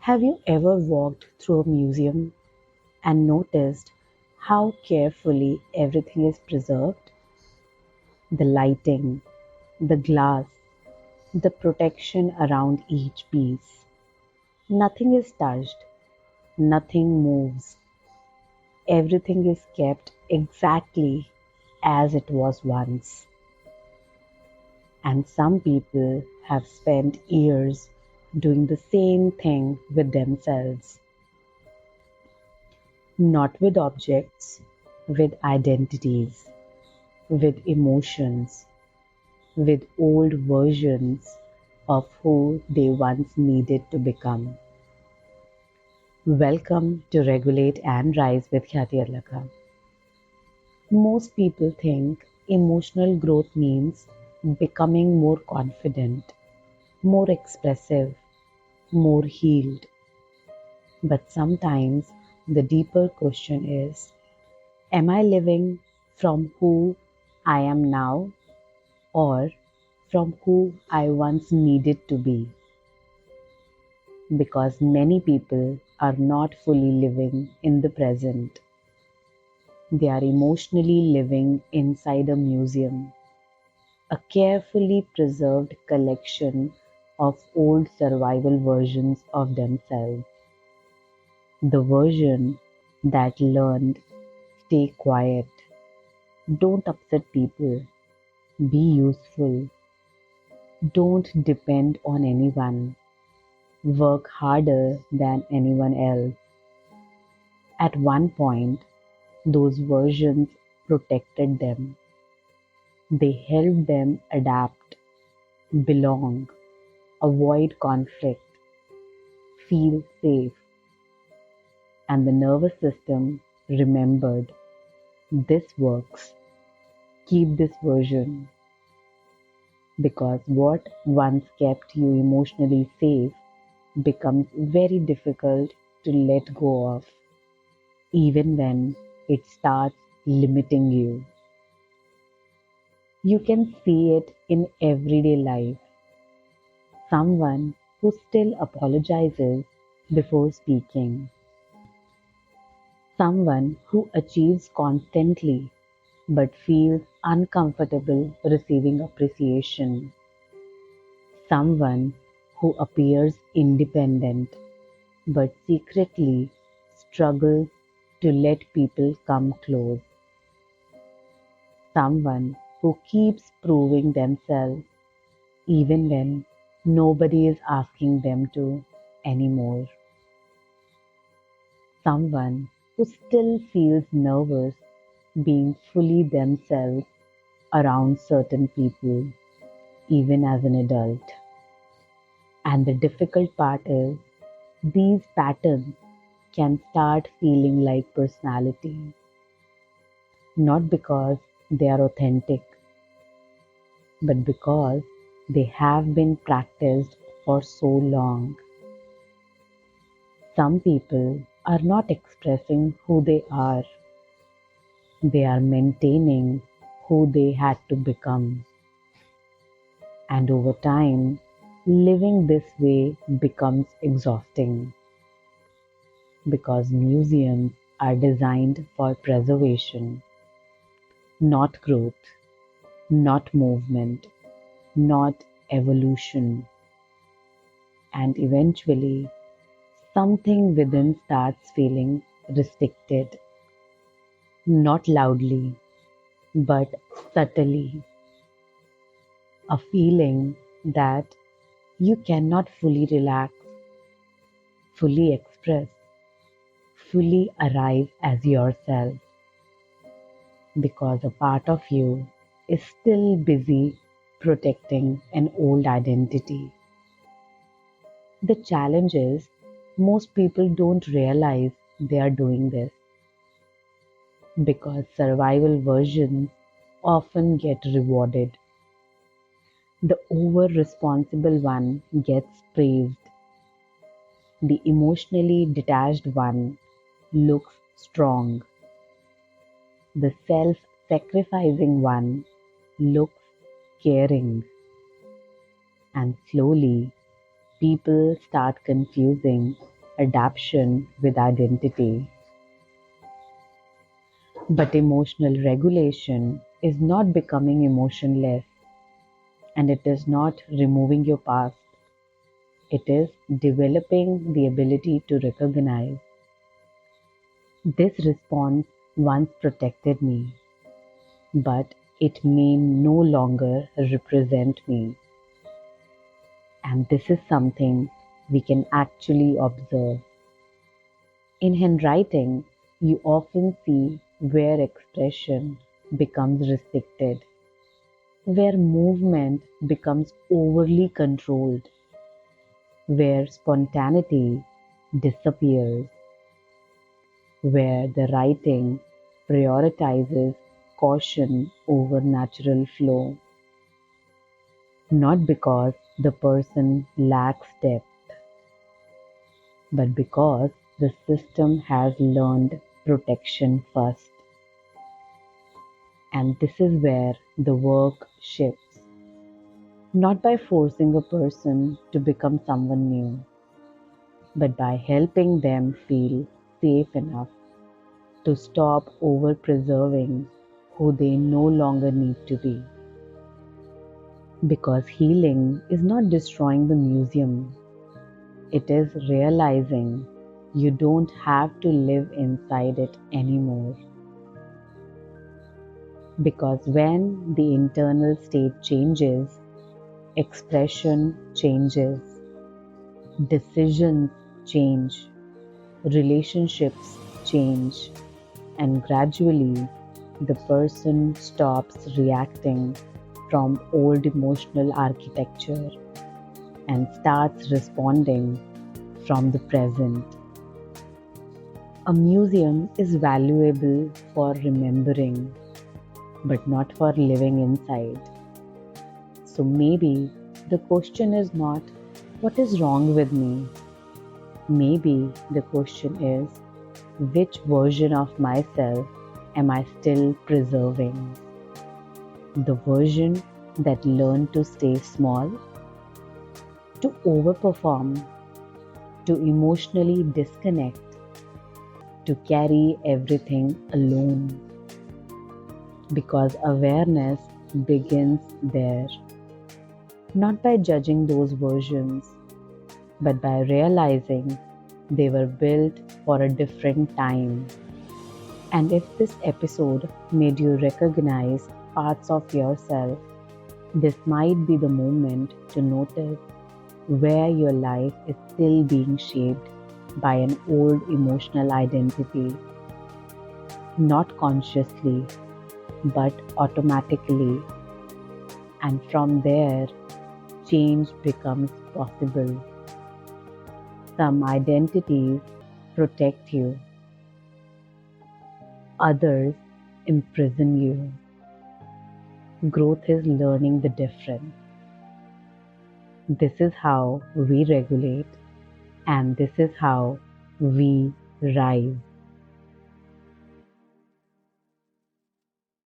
Have you ever walked through a museum and noticed how carefully everything is preserved? The lighting, the glass, the protection around each piece. Nothing is touched, nothing moves. Everything is kept exactly as it was once. And some people have spent years doing the same thing with themselves, not with objects, with identities, with emotions, with old versions of who they once needed to become. Welcome to Regulate and Rise with Khyati Arlaka. Most people think emotional growth means becoming more confident, more expressive, more healed. But sometimes the deeper question is, am I living from who I am now or from who I once needed to be? Because many people are not fully living in the present. They are emotionally living inside a museum, a carefully preserved collection of old survival versions of themselves. The version that learned, stay quiet, don't upset people, be useful, don't depend on anyone, work harder than anyone else. At one point, those versions protected them. They helped them adapt, belong, avoid conflict, feel safe, and the nervous system remembered this works. Keep this version because what once kept you emotionally safe becomes very difficult to let go of, even when it starts limiting you. You can see it in everyday life. Someone who still apologizes before speaking, someone who achieves constantly but feels uncomfortable receiving appreciation, someone who appears independent but secretly struggles to let people come close, someone who keeps proving themselves even when nobody is asking them to anymore, someone who still feels nervous being fully themselves around certain people, even as an adult. And the difficult part is, these patterns can start feeling like personality, not because they are authentic, but because they have been practiced for so long. Some people are not expressing who they are maintaining who they had to become. And over time, living this way becomes exhausting because museums are designed for preservation, not growth, not movement, not evolution. And eventually, something within starts feeling restricted, not loudly, but subtly. A feeling that you cannot fully relax, fully express, fully arrive as yourself because a part of you is still busy protecting an old identity. The challenge is most people don't realize they are doing this because survival versions often get rewarded. The over responsible one gets praised, the emotionally detached one looks strong, the self sacrificing one looks caring, and slowly people start confusing adaptation with identity. But emotional regulation is not becoming emotionless, and it is not removing your past. It is developing the ability to recognize this response once protected me, but it may no longer represent me. And this is something we can actually observe. In handwriting, you often see where expression becomes restricted, where movement becomes overly controlled, where spontaneity disappears, where the writing prioritizes caution over natural flow, not because the person lacks depth, but because the system has learned protection first. And this is where the work shifts, not by forcing a person to become someone new, but by helping them feel safe enough to stop over preserving who they no longer need to be. Because healing is not destroying the museum, it is realizing you don't have to live inside it anymore. Because when the internal state changes, expression changes, decisions change, relationships change, and gradually the person stops reacting from old emotional architecture and starts responding from the present. A museum is valuable for remembering, but not for living inside. So maybe the question is not, what is wrong with me? Maybe the question is, which version of myself am I still preserving? The version that learned to stay small, to overperform, to emotionally disconnect, to carry everything alone. Because awareness begins there, not by judging those versions, but by realizing they were built for a different time. And if this episode made you recognize parts of yourself, this might be the moment to notice where your life is still being shaped by an old emotional identity, not consciously, but automatically. And from there, change becomes possible. Some identities protect you, others imprison you. Growth is learning the difference. This is how we regulate, and this is how we rise.